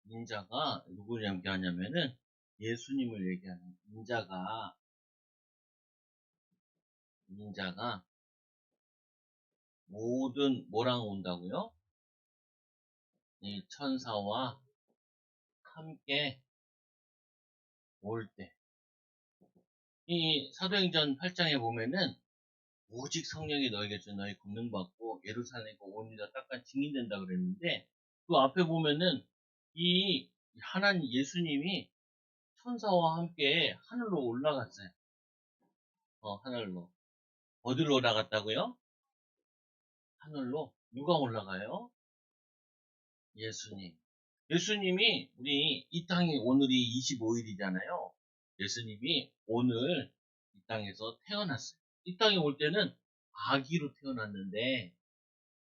인자가 누구를 얘기하냐면은 예수님을 얘기하는 인자가 모든 뭐랑 온다고요? 이 천사와 함께 올 때. 이 사도행전 8장에 보면은 오직 성령이 너에게 주 너희 권능 받고 예루살렘과 온 유다 땅까지 증인된다 그랬는데 그 앞에 보면은 이 하나님 예수님이 천사와 함께 하늘로 올라갔어요. 하늘로. 어디로 올라갔다고요? 하늘로. 누가 올라가요? 예수님. 예수님이 우리 이 땅에 오늘이 25일이잖아요. 예수님이 오늘 이 땅에서 태어났어요. 이 땅에 올 때는 아기로 태어났는데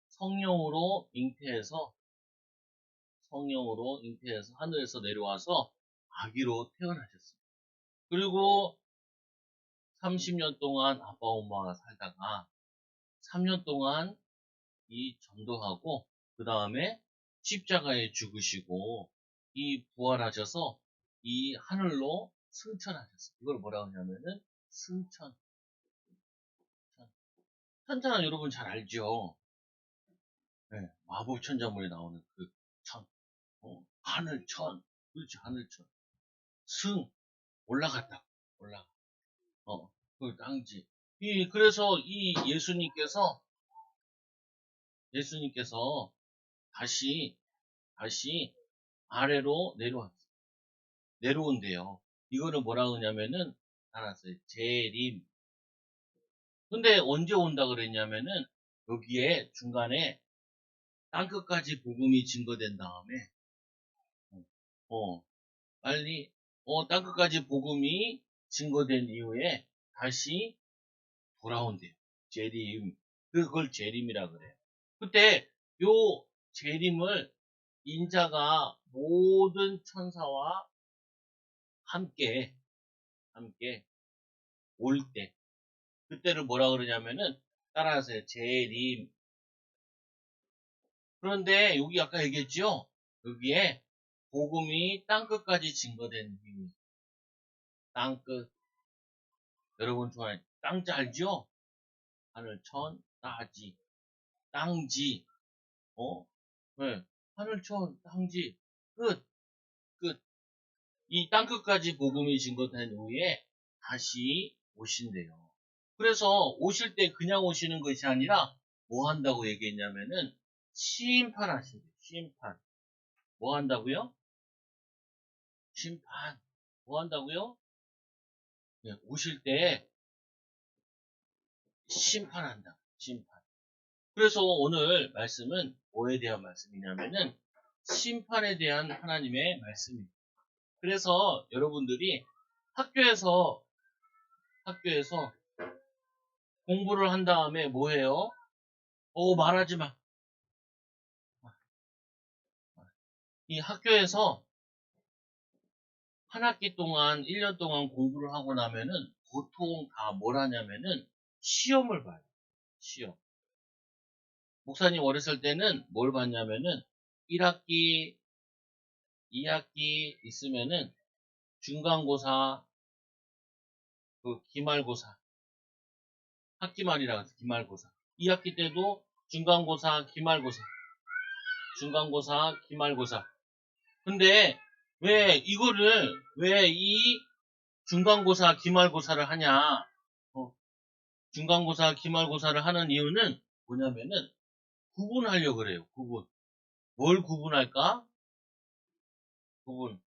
성령으로 잉태해서 하늘에서 내려와서 아기로 태어나셨어요. 그리고 30년 동안 아빠 엄마가 살다가 3년 동안 이 전도하고 그 다음에 십자가에 죽으시고 이 부활하셔서 이 하늘로 승천하셨어요. 이걸 뭐라고 하냐면은 승천. 천천은 여러분 잘 알죠? 네, 마법 천자문에 나오는 그 천. 하늘천. 그렇죠, 하늘천. 승. 올라갔다. 올라가. 그 땅지. 그래서 이 예수님께서 다시 아래로 내려온대요. 이거를 뭐라 그러냐면은, 알았어요. 재림. 근데 언제 온다 그랬냐면은, 여기에 중간에 땅끝까지 복음이 증거된 다음에, 어, 빨리, 땅끝까지 복음이 증거된 이후에 다시 돌아온대요. 재림. 그걸 재림이라 그래요. 그때 요 재림을 인자가 모든 천사와 함께 올 때, 그때를 뭐라 그러냐면은, 따라하세요. 재림. 그런데 여기 아까 얘기했죠? 여기에 복음이 땅끝까지 증거된 이유. 땅끝. 여러분 좋아해. 땅자 알죠? 하늘천, 따지, 땅지, 네. 하늘천, 땅지, 끝, 끝. 이 땅끝까지 복음이 증거된 후에 다시 오신대요. 그래서 오실 때 그냥 오시는 것이 아니라 뭐 한다고 얘기했냐면은 심판하신대요. 심판. 뭐 한다고요? 심판. 뭐 한다고요? 네, 오실 때 심판한다. 심판. 그래서 오늘 말씀은 뭐에 대한 말씀이냐면은 심판에 대한 하나님의 말씀입니다. 그래서 여러분들이 학교에서 공부를 한 다음에 뭐 해요? 말하지 마. 이 학교에서 한 학기 동안, 1년 동안 공부를 하고 나면은 보통 다 뭘 하냐면은 시험을 봐요. 시험. 목사님 어렸을 때는 뭘 봤냐면은 1학기, 2학기 있으면은 중간고사, 그 기말고사, 학기말이라 해서 기말고사. 2학기 때도 중간고사, 기말고사, 중간고사, 기말고사. 근데 왜 이 중간고사, 기말고사를 하냐? 중간고사, 기말고사를 하는 이유는 뭐냐면은 구분하려고 그래요. 구분. 뭘 구분할까? 구분.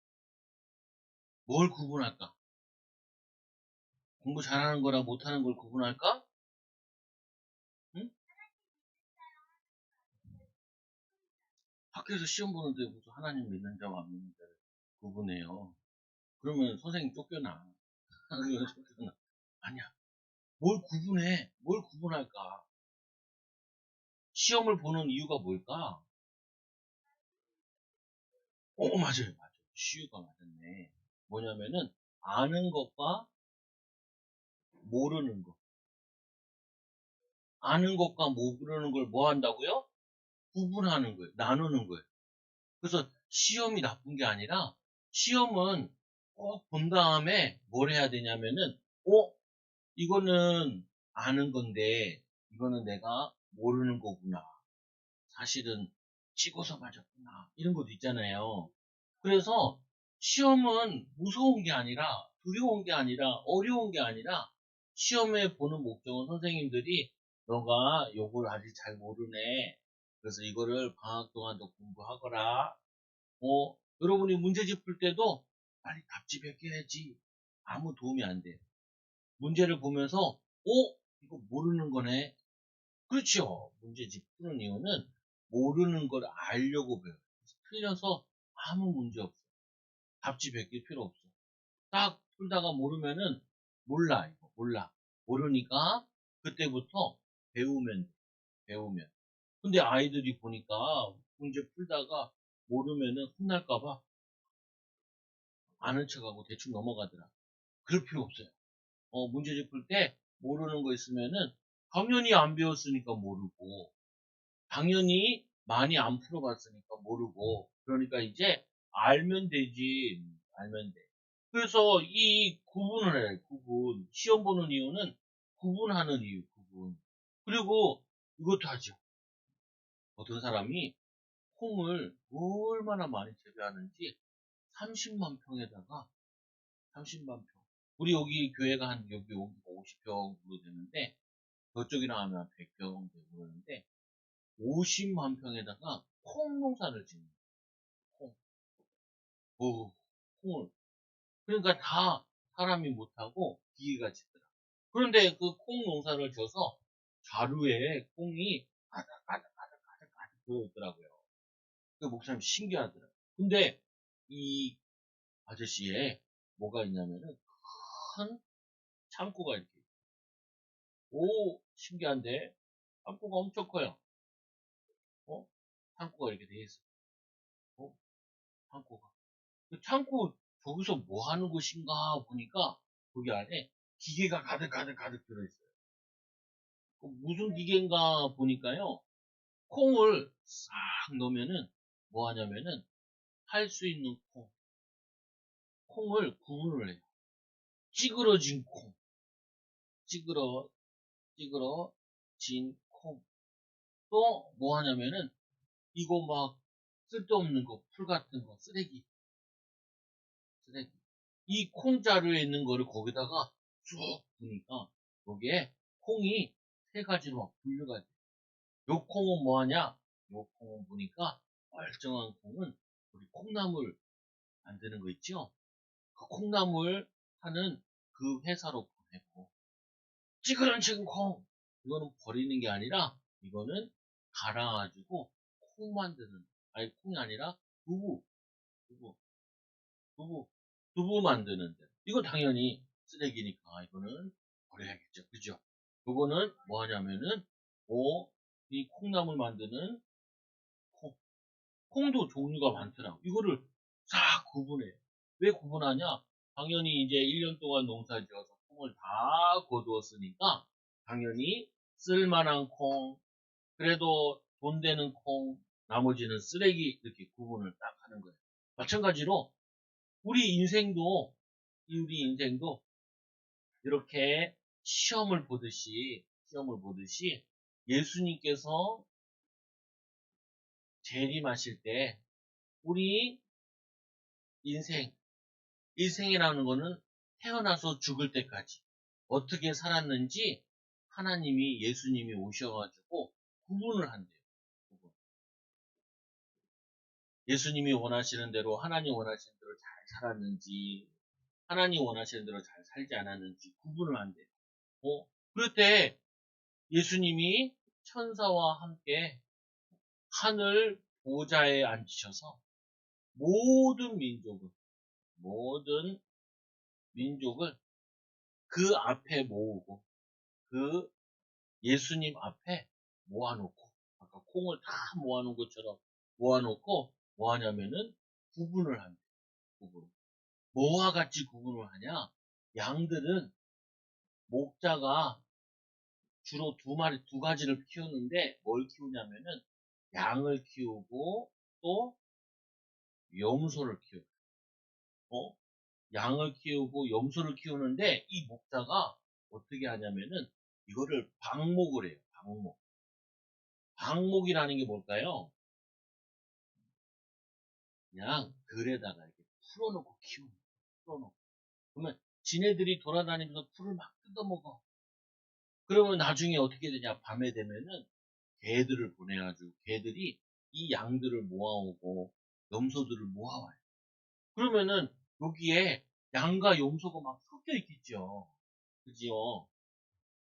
뭘 구분할까? 공부 잘하는 거랑 못하는 걸 구분할까? 응? 학교에서 시험 보는데 무슨 하나님 믿는 자와 안 믿는 자를 구분해요. 그러면 선생님 쫓겨나. 쫓겨나. 아니야. 뭘 구분해? 뭘 구분할까? 시험을 보는 이유가 뭘까? 맞아요. 맞아요. 시유가 맞았네. 뭐냐면은 아는 것과 모르는 것. 아는 것과 모르는 걸 뭐 한다고요? 구분하는 거예요. 나누는 거예요. 그래서 시험이 나쁜 게 아니라 시험은 꼭 본 다음에 뭘 해야 되냐면은 이거는 아는 건데 이거는 내가 모르는 거구나. 사실은 찍어서 맞았구나. 이런 것도 있잖아요. 그래서 시험은 무서운 게 아니라 두려운 게 아니라 어려운 게 아니라 시험에 보는 목적은 선생님들이 너가 요걸 아직 잘 모르네. 그래서 이거를 방학 동안 더 공부하거라. 여러분이 문제집 풀 때도 빨리 답집해야지. 아무 도움이 안 돼요. 문제를 보면서 이거 모르는 거네. 그렇죠. 문제집 푸는 이유는 모르는 걸 알려고 배워요. 틀려서 아무 문제 없어. 답지 100개 필요 없어. 딱 풀다가 모르면은 몰라, 이거. 몰라. 모르니까 그때부터 배우면 돼. 배우면. 근데 아이들이 보니까 문제 풀다가 모르면은 혼날까봐 아는 척하고 대충 넘어가더라. 그럴 필요 없어요. 문제집 풀 때 모르는 거 있으면은 당연히 안 배웠으니까 모르고 당연히 많이 안 풀어봤으니까 모르고 그러니까 이제 알면 되지. 알면 돼. 그래서 이 구분을 해. 구분. 시험 보는 이유는 구분하는 이유. 구분. 그리고 이것도 하죠. 어떤 사람이 콩을 얼마나 많이 재배하는지 30만 평에다가 30만 평. 우리 여기 교회가 한 여기 50평으로 되는데 저쪽이랑 하면 100평 되고 그러는데 50만 평에다가 콩 농사를 짓는 거예요. 콩. 콩을. 그러니까 다 사람이 못하고 기계가 짓더라. 그런데 그 콩 농사를 져서 자루에 콩이 가득 들어있더라고요. 그 목사님 신기하더라고요. 근데 이 아저씨에 뭐가 있냐면은 큰 창고가 이렇게 신기한데 창고가 엄청 커요. 어? 창고가 이렇게 돼 있어. 어? 창고가. 그 창고 저기서 뭐 하는 곳인가 보니까 거기 안에 기계가 가득 들어있어요. 무슨 기계인가 보니까요. 콩을 싹 넣으면은 뭐 하냐면은 할 수 있는 콩을 구분을 해요. 찌그러진 콩, 찌그러 찌그러진 콩. 또 뭐 하냐면은 이거 막 쓸데없는 거, 풀 같은 거, 쓰레기. 이 콩자루에 있는 거를 거기다가 쭉 부니까 거기에 콩이 세 가지로 막 분류가 돼. 요 콩은 뭐 하냐? 요 콩은 보니까 멀쩡한 콩은 우리 콩나물 만드는 거 있죠? 그 콩나물 하는 그 회사로 보내고 찌그러진 콩 이거는 버리는 게 아니라 이거는 갈아가지고 콩 만드는 아니 콩이 아니라 두부 두부 두부, 두부 만드는데. 이거 당연히 쓰레기니까 이거는 버려야겠죠. 그죠? 요거는 뭐 하냐면은, 이 콩나물 만드는 콩. 콩도 종류가 많더라고. 이거를 싹 구분해요. 왜 구분하냐? 당연히 이제 1년 동안 농사 지어서 콩을 다 거두었으니까, 당연히 쓸만한 콩, 그래도 돈 되는 콩, 나머지는 쓰레기, 이렇게 구분을 딱 하는 거예요. 마찬가지로, 우리 인생도 이렇게 시험을 보듯이 예수님께서 재림하실 때 우리 인생, 인생이라는 거는 태어나서 죽을 때까지 어떻게 살았는지 예수님이 오셔가지고 구분을 한대요. 구분. 예수님이 원하시는 대로, 하나님 원하시는 대로 잘 살았는지, 하나님 원하시는 대로 잘 살지 않았는지 구분을 한대요. 그럴 때 예수님이 천사와 함께 하늘 보좌에 앉으셔서 모든 모든 민족을 그 앞에 모으고 그 예수님 앞에 모아놓고 아까 콩을 다 모아놓은 것처럼 모아놓고 뭐 하냐면은 구분을 한대. 구분. 뭐와 같이 구분을 하냐? 양들은 목자가 주로 두 가지를 키우는데 뭘 키우냐면은 양을 키우고 또 염소를 키워. 양을 키우고 염소를 키우는데 이 목자가 어떻게 하냐면은 이거를 방목을 해요. 방목. 방목이라는 게 뭘까요? 그냥 들에다가 이렇게 풀어놓고 키우는 거예요. 풀어놓고. 그러면 지네들이 돌아다니면서 풀을 막 뜯어먹어. 그러면 나중에 어떻게 되냐? 밤에 되면은 개들을 보내가지고 개들이 이 양들을 모아오고 염소들을 모아와요. 그러면은 여기에 양과 염소가 막 섞여 있겠죠. 그지요?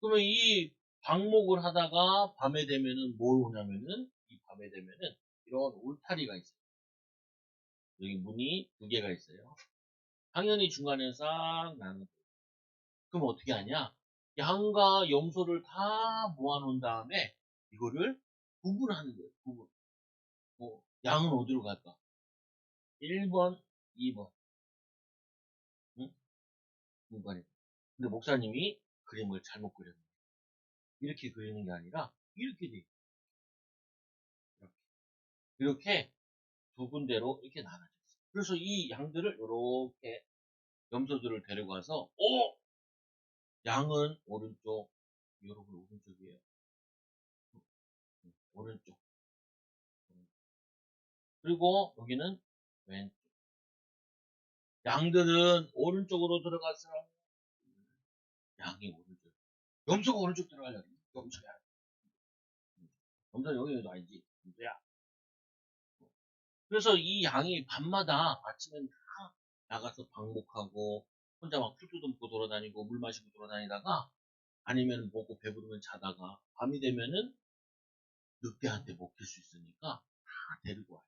그러면 이 방목을 하다가 밤에 되면은 뭘 오냐면은 이 밤에 되면은 이런 울타리가 있어요. 여기 문이 두 개가 있어요. 당연히 중간에 싹 나는. 그럼 어떻게 하냐? 양과 염소를 다 모아놓은 다음에 이거를 구분하는 거예요. 구분. 양은 어디로 갈까? 1번, 2번. 응? 2번에. 근데 목사님이 그림을 잘못 그렸네. 이렇게 그리는 게 아니라 이렇게 돼. 이렇게. 이렇게 두 군데로 이렇게 나눠졌어요. 그래서 이 양들을 이렇게 염소들을 데려가서 양은 오른쪽, 여러분 오른쪽이에요. 오른쪽. 그리고 여기는 왼쪽. 양들은 오른쪽으로 들어가서 양이 오른쪽. 염소가 오른쪽 들어가려고. 염소야. 염소 여기도 아니지. 염소야. 그래서 이 양이 밤마다 아침엔 다 나가서 방목하고 혼자 막 풀 뜯어먹고 돌아다니고 물 마시고 돌아다니다가 아니면 먹고 배부르면 자다가 밤이 되면은 늑대한테 먹힐 수 있으니까 다 데리고 와요.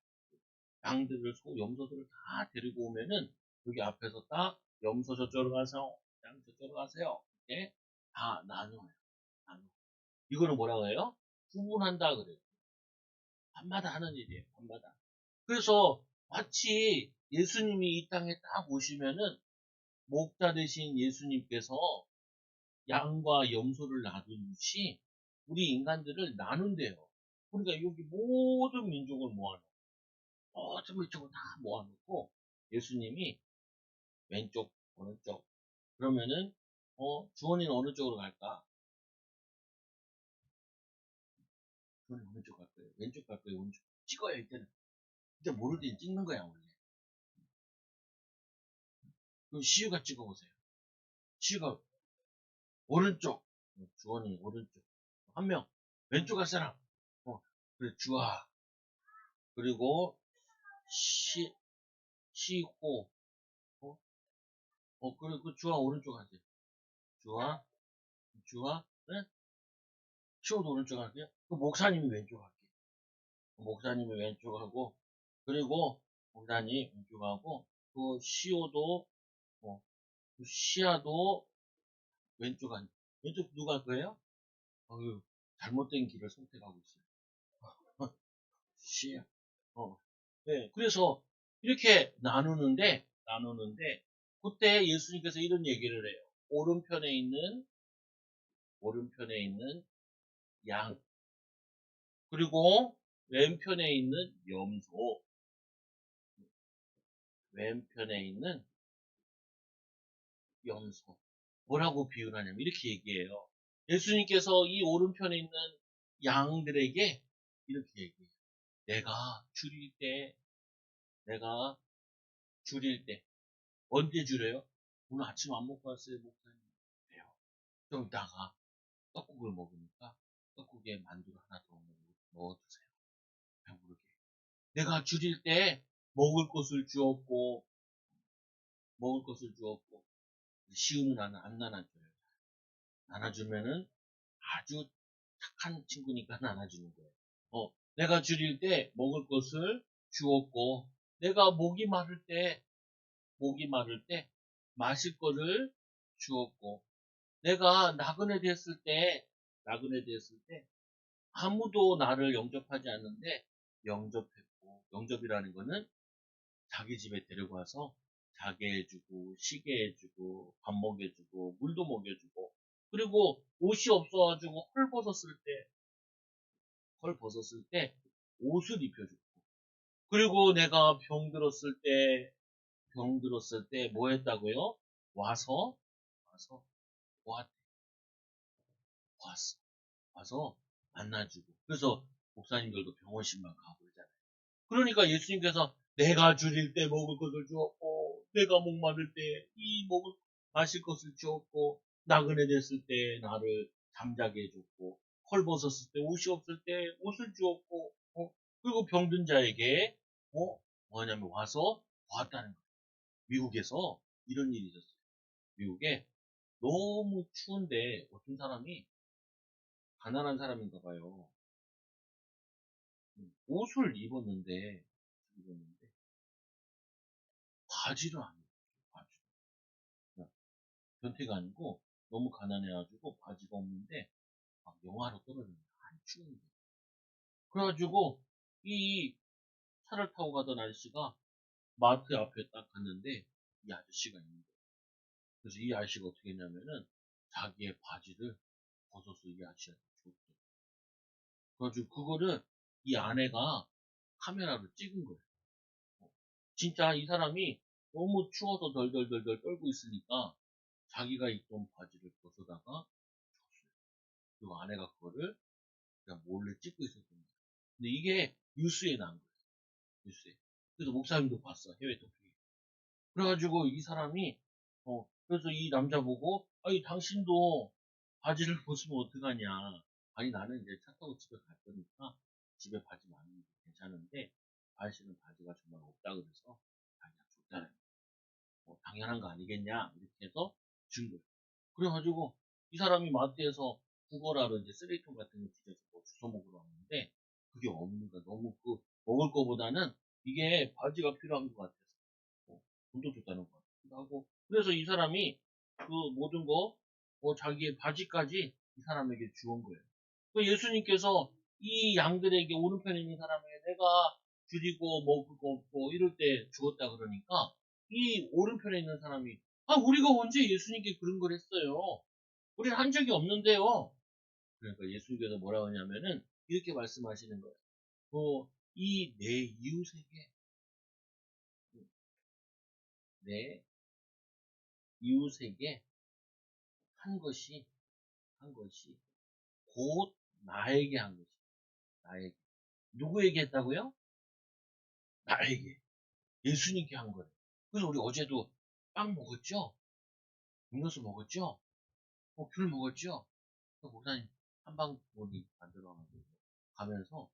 양들을 염소들을 다 데리고 오면은 여기 앞에서 딱 염소 저쪽으로 가세요. 양 저쪽으로 가세요. 이렇게 다 나눠요. 나눠. 이거는 뭐라고 해요? 구분한다 그래요. 밤마다 하는 일이에요. 밤마다. 그래서 마치 예수님이 이 땅에 딱 오시면은 목자 되신 예수님께서 양과 염소를 나누듯이 우리 인간들을 나눈대요. 그러니까 여기 모든 민족을 모아놓고 모든 민족을 다 모아놓고 예수님이 왼쪽, 오른쪽 그러면은 주원이는 어느 쪽으로 갈까? 주원이 어느 쪽 갈 거예요? 왼쪽 갈 거예요? 오른쪽? 찍어요 이때는. 이때 모를 때 찍는 거야 원래. 그럼 시우가 찍어보세요. 시우가 오른쪽. 주원이 오른쪽. 한 명. 왼쪽 갈 사람. 그래, 주아. 그리고, 시호. 어? 그리고 그 주아 오른쪽 하세요. 주아. 네? 시호도 오른쪽 할게요. 그 목사님이 왼쪽 할게요. 목사님이 왼쪽 하고, 그리고 목사님 왼쪽 하고, 그 시호도, 그 시아도 왼쪽 한, 왼쪽 누가 할 거예요? 어휴, 잘못된 길을 선택하고 있어요. 시야. 네, 그래서 이렇게 나누는데, 그때 예수님께서 이런 얘기를 해요. 오른편에 있는 양, 그리고 왼편에 있는 염소, 왼편에 있는 염소. 뭐라고 비유하냐면 이렇게 얘기해요. 예수님께서 이 오른편에 있는 양들에게 이렇게 얘기해요. 내가 줄일 때, 내가 줄일 때, 언제 줄여요? 오늘 아침 안 먹고 왔어요, 목사님. 왜요? 좀 이따가 떡국을 먹으니까 떡국에 만두를 하나 더 넣어주세요. 배부르게. 내가 줄일 때 먹을 것을 주었고, 시우는 나는 안 나눠줘요. 나눠주면은 아주 착한 친구니까 나눠주는 거예요. 내가 줄일 때 먹을 것을 주었고, 내가 목이 마를 때 마실 거를 주었고, 내가 나그네 됐을 때 아무도 나를 영접하지 않는데 영접했고, 영접이라는 거는 자기 집에 데려가서 자게 해주고, 쉬게 해주고, 밥 먹여주고, 물도 먹여주고, 그리고 옷이 없어가지고 헐 벗었을 때 옷을 입혀주고, 그리고 내가 병 들었을 때 뭐 했다고요? 와서, 와, 왔어. 와서 만나주고. 그래서 목사님들도 병원식만 가고 그러잖아요. 그러니까 예수님께서 내가 줄일 때 먹을 것을 주었고, 내가 목마를 때 마실 것을 주었고, 나그네 됐을 때 나를 잠자게 해줬고, 헐벗었을 때 옷이 없을 때 옷을 주었고, 그리고 병든 자에게, 뭐냐면 와서 보았다는 거예요. 미국에서 이런 일이 있었어요. 미국에 너무 추운데 어떤 사람이 가난한 사람인가 봐요. 옷을 입었는데 바지를 안 입었어요. 바지. 변태가 아니고 너무 가난해가지고 바지가 없는데 막 영하로 떨어졌는데 안 추운데. 그래가지고 이 차를 타고 가던 아저씨가 마트 앞에 딱 갔는데 이 아저씨가 있는 거예요. 그래서 이 아저씨가 어떻게 했냐면은 자기의 바지를 벗어서 이 아저씨한테 줬대. 그래가지고 그거를 이 아내가 카메라로 찍은 거예요. 진짜 이 사람이 너무 추워서 덜덜덜덜 떨고 있으니까 자기가 입던 바지를 벗어다가 줬어요. 그리고 아내가 그거를 그냥 몰래 찍고 있었던 거예요. 근데 이게 뉴스에 난 거예요. 뉴스에. 그래서 목사님도 봤어. 해외 토픽. 그래가지고 이 사람이 그래서 이 남자 보고 아니 당신도 바지를 벗으면 어떡하냐. 아니 나는 이제 차 타고 집에 갈 거니까 집에 바지 많으면 괜찮은데 아저씨는 바지가 정말 없다 그래서 자기가 줬다는 당연한 거 아니겠냐 이렇게 해서 준 거예요. 그래가지고 이 사람이 마트에서 구걸하러 이제 쓰레기통 같은 거 뒤져서 뭐 주워 먹으러 왔는데 그게 없는 거야. 너무 그 먹을 거보다는 이게 바지가 필요한 것 같아서 돈도 줬다는 것 같기도 하고 그래서 이 사람이 그 모든 거 자기의 바지까지 이 사람에게 주온 거예요. 그 예수님께서 이 양들에게 오른편에 있는 사람에게 내가 줄이고 먹을 거 없고 이럴 때 죽었다 그러니까 이 오른편에 있는 사람이 우리가 언제 예수님께 그런 걸 했어요? 우리는 한 적이 없는데요. 그러니까 예수님께서 뭐라고 하냐면은 이렇게 말씀하시는 거예요. 이 내 이웃에게 내 이웃에게 한 것이 한 것이 곧 나에게 한 것이 나에게 누구에게 했다고요? 나에게 예수님께 한 거예요. 그래서 우리 어제도 빵 먹었죠? 음료수 먹었죠? 귤 먹었죠? 그 목사님 한방보리 만들어가지고 가면서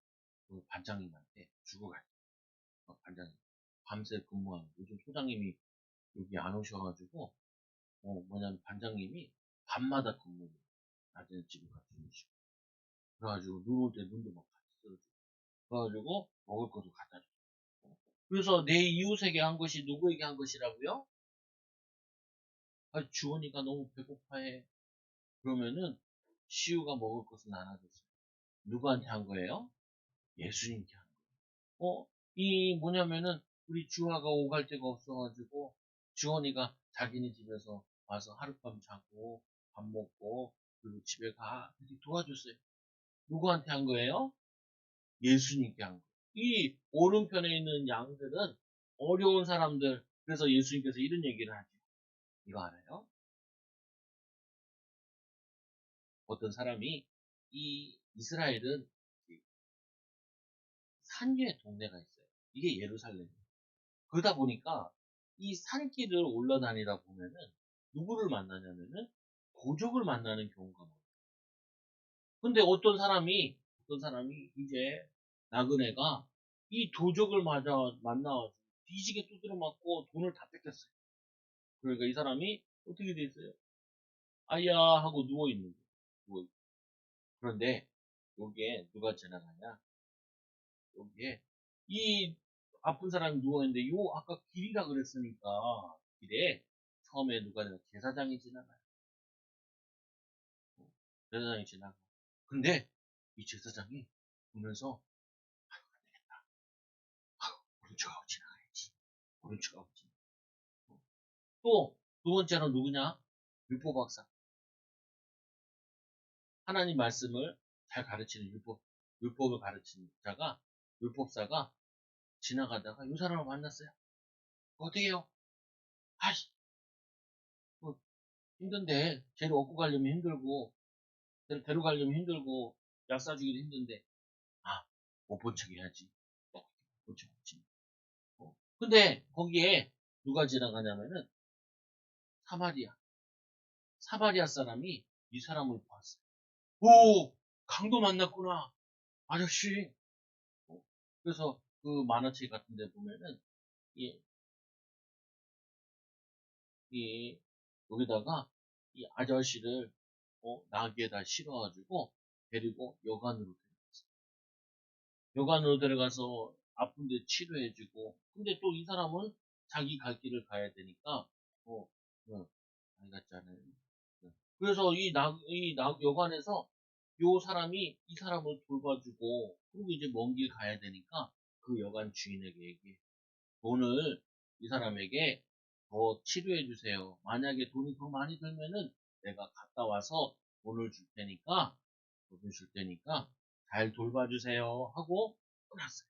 그 반장님한테 주고 갔어요. 반장님 밤새 근무하는 요즘 소장님이 여기 안 오셔가지고 뭐냐면 반장님이 밤마다 근무해요. 낮에는 집에 같이 주무시고 그래가지고 눈 올 때 눈도 막 같이 써주고 그래가지고 먹을 것도 갖다 줬어요. 그래서 내 이웃에게 한 것이 누구에게 한 것이라고요? 주원이가 너무 배고파해. 그러면은 시우가 먹을 것을 나눠줬어요. 누구한테 한 거예요? 예수님께 한 거예요. 이 뭐냐면은 우리 주아가 오갈 데가 없어가지고 주원이가 자기네 집에서 와서 하룻밤 자고 밥 먹고 그리고 집에 가 이렇게 도와줬어요. 누구한테 한 거예요? 예수님께 한 거예요. 이 오른편에 있는 양들은 어려운 사람들 그래서 예수님께서 이런 얘기를 하죠. 이거 알아요? 어떤 사람이 이 이스라엘은 산 위에 동네가 있어요. 이게 예루살렘이에요. 그러다 보니까 이 산길을 올라다니다 보면은 누구를 만나냐면은 도적을 만나는 경우가 많아요. 근데 어떤 사람이 이제 나그네가 이 도적을 만나가지고 뒤지게 두드려 맞고 돈을 다 뺏겼어요. 그러니까 이 사람이 어떻게 돼 있어요? 아야 하고 누워 있는 거예요. 누워 있고. 그런데 여기에 누가 지나가냐? 여기에 이 아픈 사람이 누워있는데 요 아까 길이라 그랬으니까 길에 처음에 누가 제사장이 지나가요. 제사장이 지나가. 근데 이 제사장이 보면서 안 되겠다. 오른쪽하고 지나가야지. 오른쪽하고 지나가. 또 두 번째로 누구냐? 율법학사. 하나님 말씀을 잘 가르치는 율법을 가르치는 자가 율법사가 지나가다가 이 사람을 만났어요. 어떻게 해요? 아이씨, 뭐 힘든데, 쟤를 업고 가려면 힘들고, 쟤를 데려가려면 힘들고, 약 사주기도 힘든데, 아, 못 본 척 해야지. 못 본 척 하지. 근데 거기에 누가 지나가냐면은 사마리아. 사마리아 사람이 이 사람을 봤어요. 오! 강도 만났구나. 아저씨. 그래서 그 만화책 같은 데 보면은 이, 이 여기다가 이 아저씨를 나귀에다 실어가지고 데리고 여관으로 데려가서 아픈데 치료해주고 근데 또 이 사람은 자기 갈 길을 가야 되니까 어, 안 갔잖아요. 그래서 여관에서 요 사람이 이 사람을 돌봐주고 그리고 이제 먼 길 가야 되니까 그 여관 주인에게 얘기해. 돈을 이 사람에게 더 치료해 주세요. 만약에 돈이 더 많이 들면은 내가 갔다 와서 돈을 줄 테니까 잘 돌봐주세요 하고 끝났어요.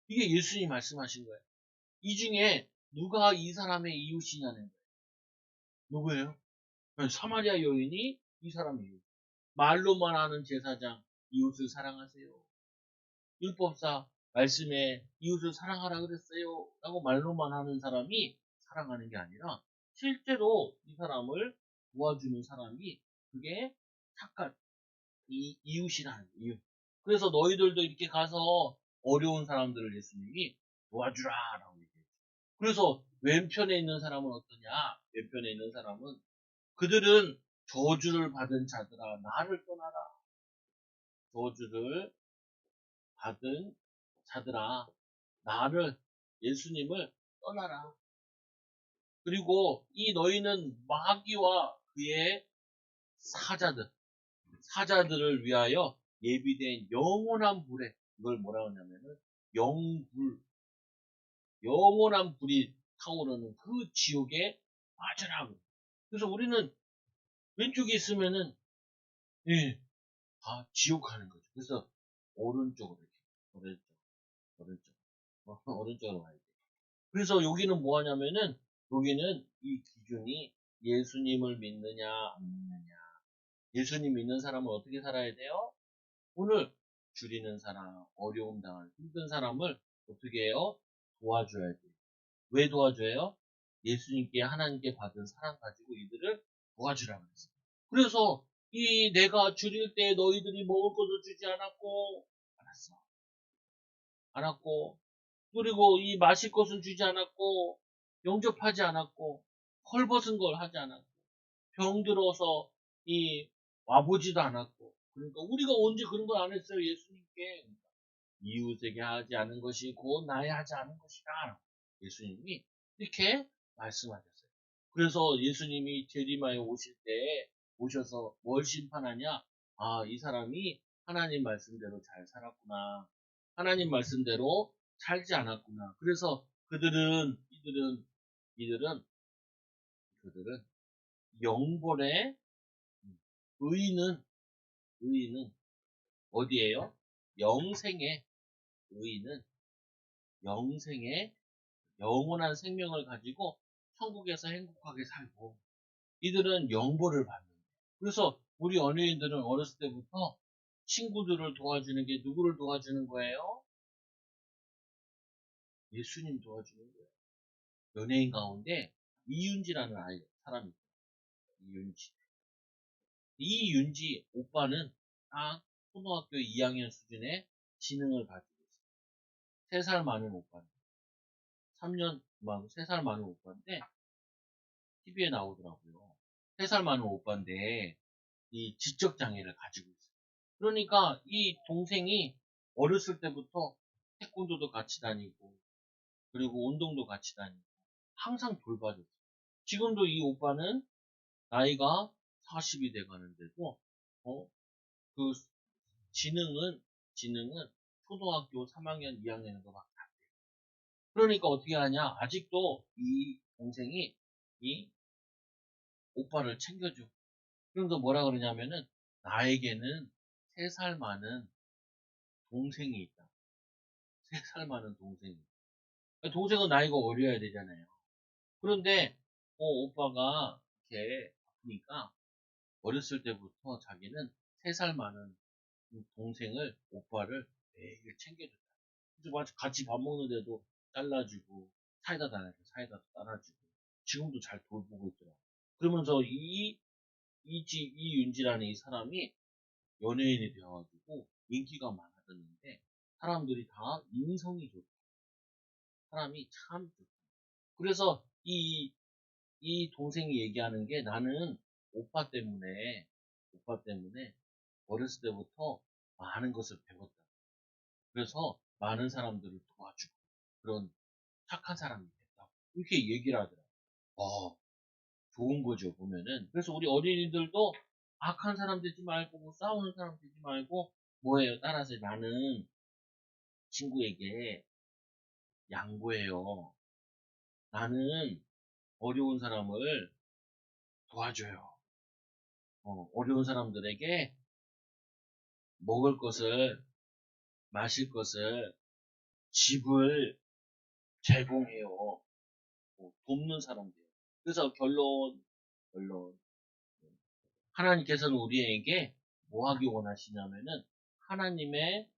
이게 예수님이 말씀하신 거예요. 이 중에 누가 이 사람의 이웃이냐는 거예요. 누구예요? 사마리아 여인이 이 사람의 이웃. 말로만 하는 제사장, 이웃을 사랑하세요. 율법사 말씀에 이웃을 사랑하라 그랬어요. 라고 말로만 하는 사람이 사랑하는 게 아니라 실제로 이 사람을 도와주는 사람이 그게 착한 이웃이라는 거예요. 이웃. 그래서 너희들도 이렇게 가서 어려운 사람들을 예수님이 도와주라라고 얘기해요. 그래서 왼편에 있는 사람은 어떠냐? 왼편에 있는 사람은 그들은 저주를 받은 자들아 나를 떠나라. 저주를 받은 자들아 나를 예수님을 떠나라. 그리고 이 너희는 마귀와 그의 사자들을 위하여 예비된 영원한 불에 이걸 뭐라 하냐면은 영불 영원한 불이 타오르는 그 지옥에 빠져라고. 그래서 우리는 왼쪽에 있으면은 예, 지옥 가는 거죠. 그래서 오른쪽으로 이렇게 오른쪽 오른쪽으로 가야 돼. 그래서 여기는 뭐 하냐면은 여기는 이 기준이 예수님을 믿느냐 안 믿느냐. 예수님 믿는 사람은 어떻게 살아야 돼요? 오늘 줄이는 사람, 어려움 당할 힘든 사람을 어떻게 해요? 도와줘야 돼요. 왜 도와줘요? 예수님께 하나님께 받은 사랑 가지고 이들을 도와주라고 했어요. 그래서 이 내가 줄일 때 너희들이 먹을 것을 주지 않았고 알았고 그리고 이 마실 것을 주지 않았고 영접하지 않았고 헐벗은 걸 하지 않았고 병들어서 이 와보지도 않았고 그러니까 우리가 언제 그런 걸 안 했어요 예수님께. 이웃에게 하지 않은 것이 곧 나에 하지 않은 것이다. 예수님이 이렇게 말씀하셨어요. 그래서 예수님이 제리마에 오실 때 오셔서 뭘 심판하냐? 이 사람이 하나님 말씀대로 잘 살았구나. 하나님 말씀대로 살지 않았구나. 그래서 이들은 영벌에 의인은 어디에요? 영생에 의인은 영생에 영원한 생명을 가지고 천국에서 행복하게 살고 이들은 영보를 받는 거예요. 그래서 우리 연예인들은 어렸을 때부터 친구들을 도와주는 게 누구를 도와주는 거예요? 예수님 도와주는 거예요. 연예인 가운데 이윤지라는 사람이 있어요. 이윤지. 이윤지 오빠는 딱 초등학교 2학년 수준의 지능을 가지고 있어요. 3살 많은 오빠인데 3살 많은 오빠인데 TV에 나오더라고요. 3살 많은 오빠인데 이 지적 장애를 가지고 있어요. 그러니까 이 동생이 어렸을 때부터 태권도도 같이 다니고 그리고 운동도 같이 다니고 항상 돌봐줬어요. 지금도 이 오빠는 나이가 40이 돼 가는데도 그 지능은 초등학교 3학년, 2학년인가밖에 안 돼요. 그러니까 어떻게 하냐? 아직도 이 동생이 이 오빠를 챙겨줘. 그러면서 뭐라 그러냐면은 나에게는 3살 많은 동생이 있다. 3살 많은 동생이. 동생은 나이가 어려야 되잖아요. 그런데 오빠가 이렇게 아프니까 어렸을 때부터 자기는 3살 많은 동생을 오빠를 매일 챙겨줬다. 그래서 같이 밥 먹는데도 잘라주고 사이다 달라고 사이다도 따라주고 지금도 잘 돌보고 있더라고. 그러면서 이윤지라는 이 사람이 연예인이 되어가지고 인기가 많아졌는데 사람들이 다 인성이 좋다. 사람이 참 좋다. 그래서 이 동생이 얘기하는 게 나는 오빠 때문에, 오빠 때문에 어렸을 때부터 많은 것을 배웠다. 그래서 많은 사람들을 도와주고 그런 착한 사람이 됐다고. 이렇게 얘기를 하더라고요. 어, 좋은 거죠, 보면은. 그래서 우리 어린이들도 악한 사람 되지 말고, 뭐 싸우는 사람 되지 말고, 뭐예요? 따라서 나는 친구에게 양보해요. 나는 어려운 사람을 도와줘요. 어려운 사람들에게 먹을 것을, 마실 것을, 집을 제공해요. 돕는 사람들. 그래서 결론. 하나님께서는 우리에게 뭐 하기 원하시냐면은, 하나님의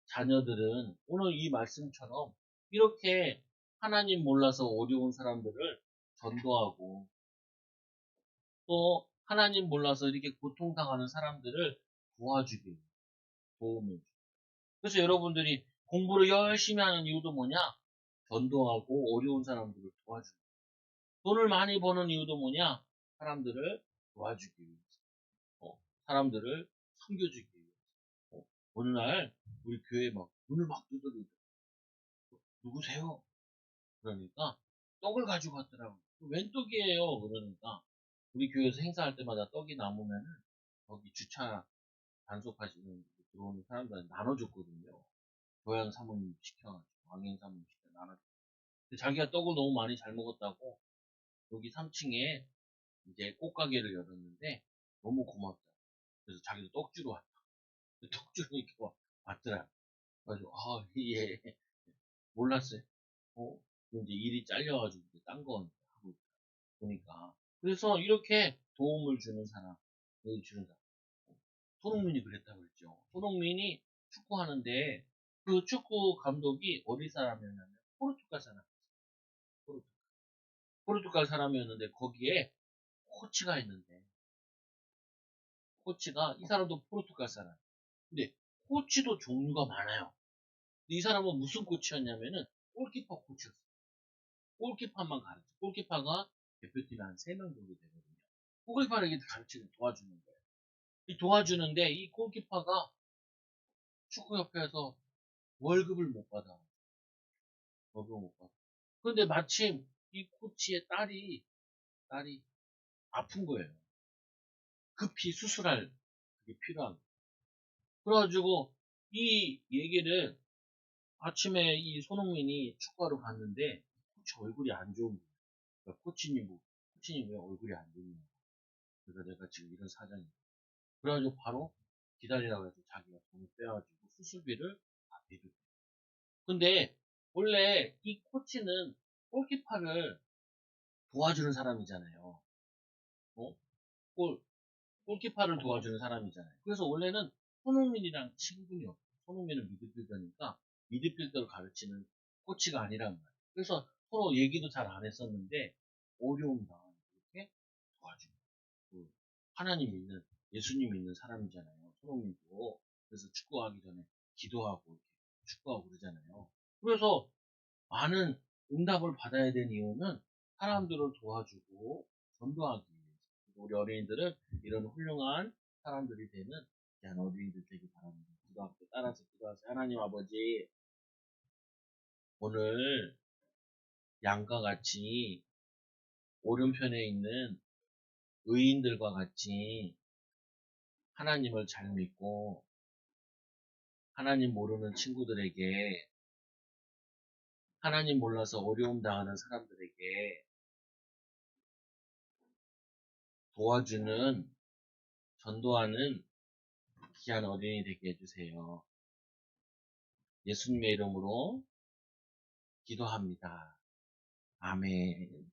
자녀들은 오늘 이 말씀처럼 이렇게 하나님 몰라서 어려운 사람들을 전도하고, 또 하나님 몰라서 이렇게 고통당하는 사람들을 도와주기 위해 도움을 줘. 그래서 여러분들이 공부를 열심히 하는 이유도 뭐냐? 전도하고 어려운 사람들을 도와주기. 돈을 많이 버는 이유도 뭐냐? 사람들을 도와주기 위해서. 사람들을 섬겨주기 위해서. 어느 날 우리 교회 막 문을 막 두드리고 누구세요? 그러니까 떡을 가지고 왔더라고. 웬 떡이에요? 그러니까 우리 교회에서 행사할 때마다 떡이 남으면은 거기 주차 단속하시는 들어오는 사람들한테 나눠줬거든요. 고향 사모님 시켜가지고 왕인 사모님 시켜 나눠. 근데 자기가 떡을 너무 많이 잘 먹었다고 여기 3층에 이제 꽃가게를 열었는데 너무 고맙다. 그래서 자기도 떡 주러 왔다. 떡 주러 이렇게 왔더라. 그래가지고 예, 몰랐어요. 어, 이제 일이 잘려가지고 딴 거 하고 있다. 보니까. 그래서 이렇게 도움을 주는 사람, 주는 사람. 손흥민이 그랬다고 그랬죠. 손흥민이 축구하는데 그 축구 감독이 어디 사람이었냐면 포르투갈 사람. 포르투갈. 포르투갈 사람이었는데 거기에 코치가 있는데 코치가 이 사람도 포르투갈 사람. 근데 코치도 종류가 많아요. 근데 이 사람은 무슨 코치였냐면은 골키퍼 코치였어요. 골키퍼만 가르쳐. 골키퍼가 대표팀에 한 3명 정도 되거든요. 골키퍼를 이렇게 가르치는 도와주는 거예요. 이 도와주는데 이 골키퍼가 축구협회에서 월급을 못 받아. 월급을 못 받아. 그런데 마침 이 코치의 딸이 아픈 거예요. 급히 수술할 그게 필요한. 그래가지고 이 얘기를 아침에 이 손흥민이 축구하러 갔는데 코치 얼굴이 안 좋은 거예요. 그러니까 코치님 왜 얼굴이 안 좋냐. 그래서 내가 지금 이런 사정이야. 그래가지고 바로 기다리라고 해서 자기가 돈을 빼가지고 수술비를 다 내줬대. 근데 원래 이 코치는 골키퍼를 도와주는 사람이잖아요. 어? 골, 골키퍼를 도와주는 사람이잖아요. 그래서 원래는 손흥민이랑 친분이 없어요. 손흥민은 미드필더니까 미드필더를 가르치는 코치가 아니란 말이에요. 그래서 서로 얘기도 잘 안 했었는데 어려움 당하는 그렇게 도와주는 그 하나님 믿는 예수님 믿는 사람이잖아요. 손흥민도. 그래서 축구하기 전에 기도하고 이렇게 축구하고 그러잖아요. 그래서 많은 응답을 받아야 되는 이유는 사람들을 도와주고 전도하기 위해서. 우리 어린이들은 이런 훌륭한 사람들이 되는 귀한 어린이들 되기 바랍니다. 기도할게 따라서 기도하세요. 하나님 아버지, 오늘 양과 같이 오른편에 있는 의인들과 같이 하나님을 잘 믿고 하나님 모르는 친구들에게 하나님 몰라서 어려움 당하는 사람들에게 도와주는 전도하는 귀한 어린이 되게 해주세요. 예수님의 이름으로 기도합니다. 아멘.